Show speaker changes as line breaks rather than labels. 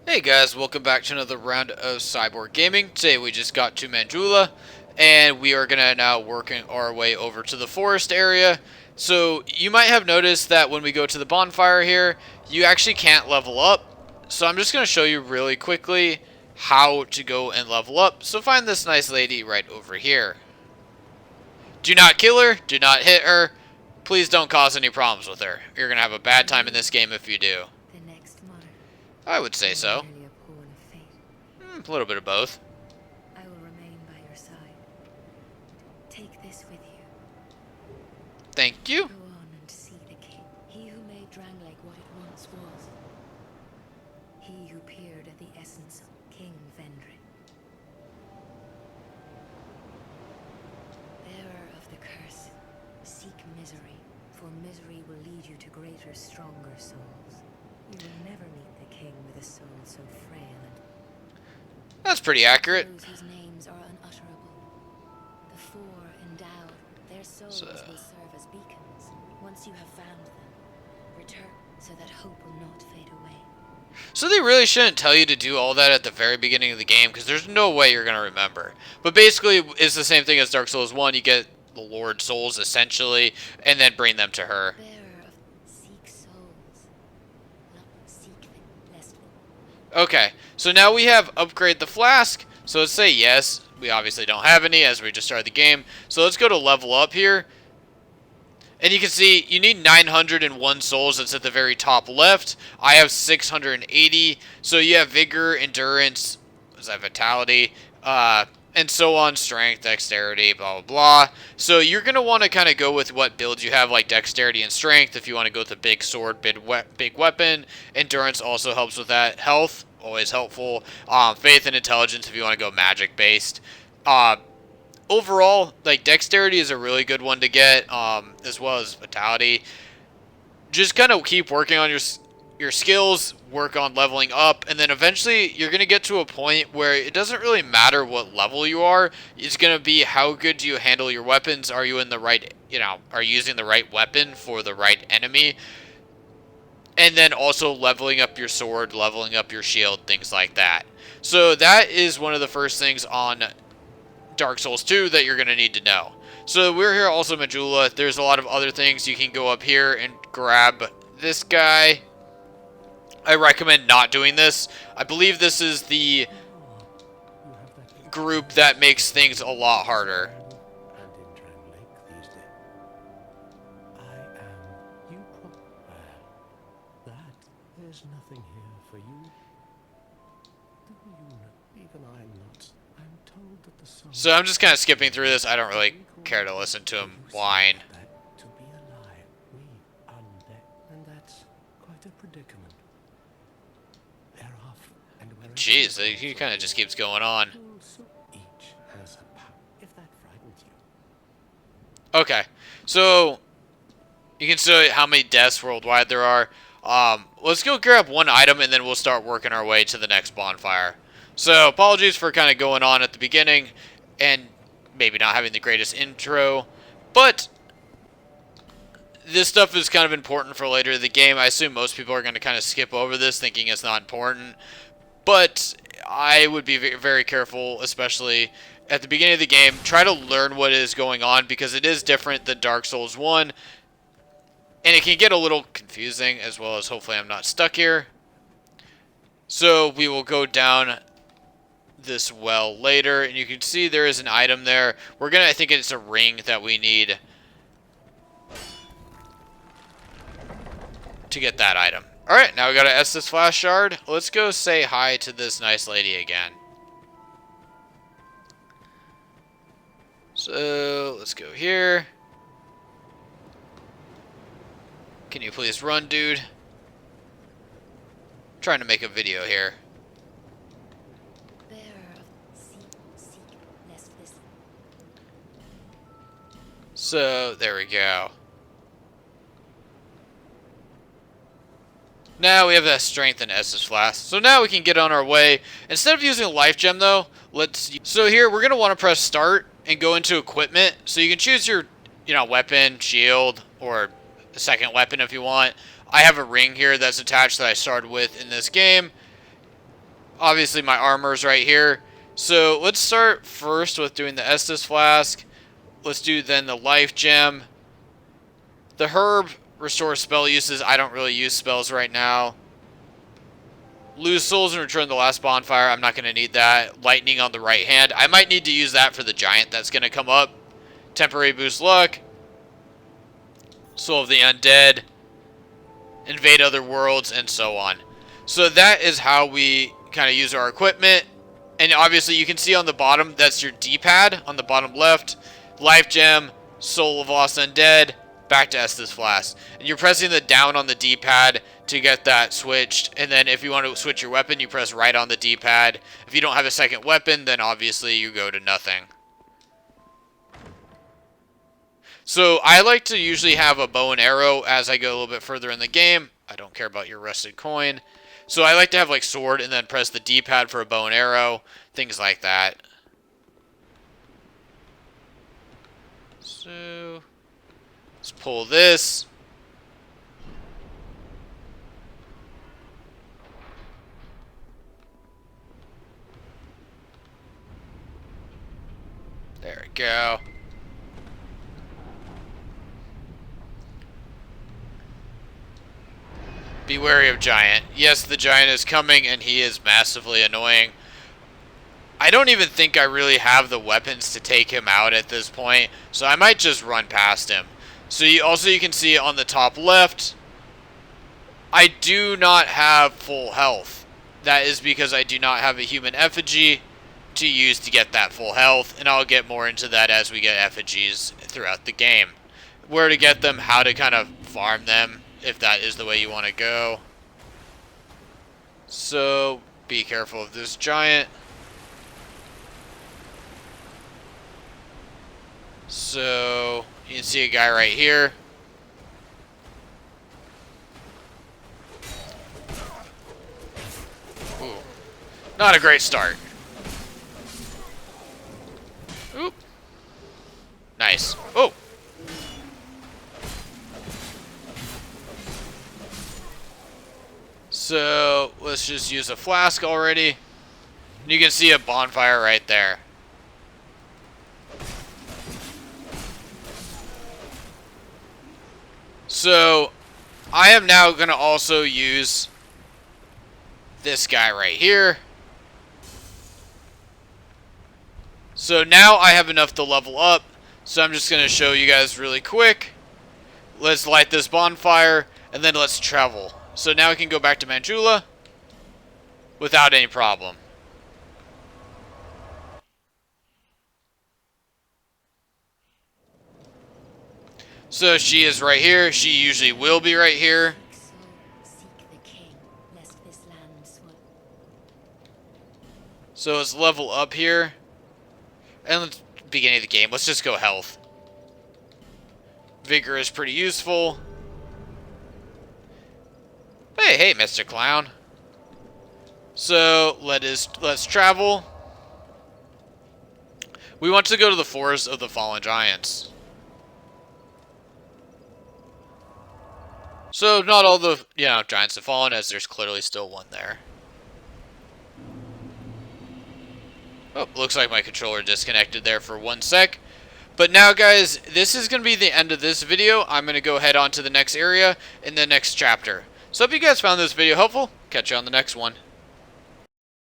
Hey guys, welcome back to another round of Cyborg Gaming. Today we just got to Majula, and we are gonna now working our way over to the forest area. So you might have noticed that when we go to the bonfire here, you actually can't level up. So I'm just gonna show you really quickly how to go and level up. So find this nice lady right over here. Do not kill her, do not hit her. Please don't cause any problems with her. You're gonna have a bad time in this game if you do. I would say so. A little bit of both.
I will remain by your side. Take this with you.
Thank you.
Go on and see the king. He who made Drangleic what it once was. He who peered at the essence of King Vendrick. Bearer of the curse, seek misery, for misery will lead you to greater, stronger souls. You will never meet the king with a soul so frail and
That's pretty accurate.
those whose names are unutterable. The four endowed, their souls will serve as beacons. Once you have found them, return so that hope will not fade away.
So they really shouldn't tell you to do all that at the very beginning of the game, because there's no way you're going to remember. But basically, it's the same thing as Dark Souls 1. You get the Lord Souls, essentially, and then bring them to her.
Bearer of seek souls, not seek them lest.
Okay, so now we have upgrade the flask. So let's say yes. We obviously don't have any as we just started the game. So let's go to level up here. And you can see you need 901 souls. That's at the very top left. I have 680. So you have vigor, endurance, is that vitality, and so on, strength, dexterity, blah, blah, blah. So you're going to want to kind of go with what builds you have, like dexterity and strength. If you want to go with a big sword, big weapon. Endurance also helps with that. Health, always helpful. Faith and intelligence if you want to go magic based. Overall, like, dexterity is a really good one to get, as well as vitality. Just kind of keep working on your skills, work on leveling up, and then eventually you're going to get to a point where it doesn't really matter what level you are. It's going to be how good do you handle your weapons. Are you in the right, are you using the right weapon for the right enemy? And then also leveling up your sword, leveling up your shield, things like that. So that is one of the first things on Dark Souls 2 that you're going to need to know. So we're here also Majula. There's a lot of other things. You can go up here and grab this guy. I recommend not doing this. I believe this is the group that makes things a lot harder.
There's nothing here for you. Do you know? Even I'm not. I'm told that the soul.
So I'm just kind of skipping through this. I don't really care to listen to him whine.
To be alive, we undead, and that's quite a predicament. They're off, and wherever
Jeez, he kind of just keeps going on.
each has a power. If that frightens you.
Okay, so you can see how many deaths worldwide there are. Let's go grab one item and then we'll start working our way to the next bonfire. So apologies for kind of going on at the beginning and maybe not having the greatest intro, but this stuff is kind of important for later in the game. I assume most people are going to kind of skip over this thinking it's not important, but I would be very careful, especially at the beginning of the game. Try to learn what is going on because it is different than Dark Souls 1. And it can get a little confusing, as well as hopefully I'm not stuck here. So we will go down this well later, and you can see there is an item there. I think it's a ring that we need to get that item. Alright, now we got an Estus Flask Shard. Let's go say hi to this nice lady again. So, let's go here. Can you please run, dude? I'm trying to make a video here.
Bearer of seek lest this.
So, there we go. Now we have that strength and Estus Flask. So now we can get on our way. Instead of using a life gem though, so here we're going to want to press start and go into equipment. So you can choose your, weapon, shield, or a second weapon if you want. I have a ring here that's attached that I started with in this game. Obviously, my armor's right here. So let's start first with doing the Estus Flask. Let's do then the Life Gem. The Herb restores spell uses. I don't really use spells right now. Lose souls and return the last bonfire. I'm not going to need that. Lightning on the right hand. I might need to use that for the giant that's going to come up. Temporary boost luck. Soul of the Undead. Invade other worlds, and so on. So that is how we kind of use our equipment. And obviously you can see on the bottom, that's your D-pad on the bottom left. Life Gem, Soul of Lost Undead, back to Estus Flask. And you're pressing the down on the D-pad to get that switched. And then if you want to switch your weapon, you press right on the D-pad. If you don't have a second weapon, then obviously you go to nothing. So I like to usually have a bow and arrow as I go a little bit further in the game. I don't care about your rusted coin. So I like to have like sword and then press the D-pad for a bow and arrow. Things like that. So let's pull this. There we go. Be wary of giant. Yes, the giant is coming, and he is massively annoying. I don't even think I really have the weapons to take him out at this point, so I might just run past him. So you can see on the top left, I do not have full health. That is because I do not have a human effigy to use to get that full health, and I'll get more into that as we get effigies throughout the game. Where to get them, how to kind of farm them, if that is the way you want to go. So, be careful of this giant. So, you can see a guy right here. Ooh. Not a great start. Oop. Nice. Oh! So, let's just use a flask already. And you can see a bonfire right there. So, I am now going to also use this guy right here. So now I have enough to level up. So I'm just going to show you guys really quick. Let's light this bonfire, and then let's travel. So now we can go back to Majula without any problem. So she is right here. She usually will be right here. So let's level up here. And let's beginning of the game. Let's just go health. Vigor is pretty useful. Hey, Mr. Clown. So let's travel. We want to go to the Forest of the Fallen Giants. So not all the giants have fallen, as there's clearly still one there. Oh, looks like my controller disconnected there for 1 sec. But now, guys, this is going to be the end of this video. I'm going to go head on to the next area in the next chapter. So hope you guys found this video helpful. Catch you on the next one.